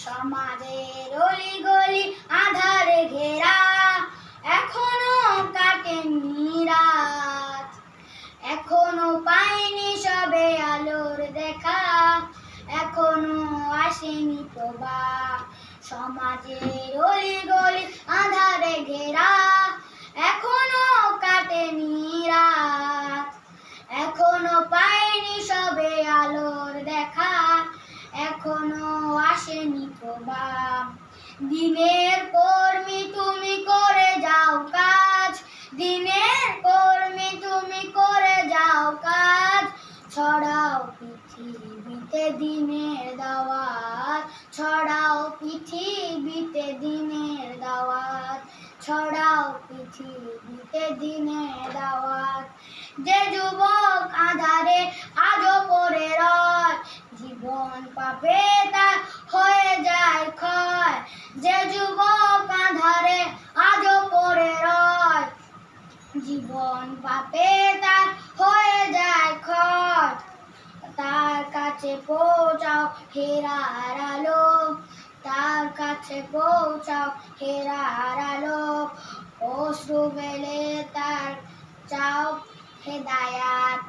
সমাজের অলিগলি আঁধারে ঘেরা, এখনো কাটেনি রাত, এখনো পাইনি সবে আলোর দেখা, এখনো আসেনি প্রভাত। সমাজের অলিগলি আঁধারে ঘেরা, এখনো কাটেনি রাত, এখনো পাইনি সবে আলোর দেখা, এখনো আসেনি প্রভাত। দিনের কর্মী তুমি করে যাও কাজ, দিনের কর্মী তুমি করে যাও কাজ, ছড়াও পৃথিবীতে দিনের দাওয়াত, ছড়াও পৃথিবীতে দিনের দাওয়াত, ছড়াও পৃথিবীতে দিনের দাওয়াত। যে যুবক আঁধারে আজও পড়ে রয়, জীবন পাপে তার হয়ে যায় ক্ষয়। যে যুবক আঁধারে আজও পড়ে রয়, জীবন পাপে তার হয়ে যায় ক্ষয়। তার কাছে পৌঁছাও হেরার আলো, তার কাছে পৌঁছাও হেরার আলো, অশ্রু ফেলে তার চাও হেদায়াত।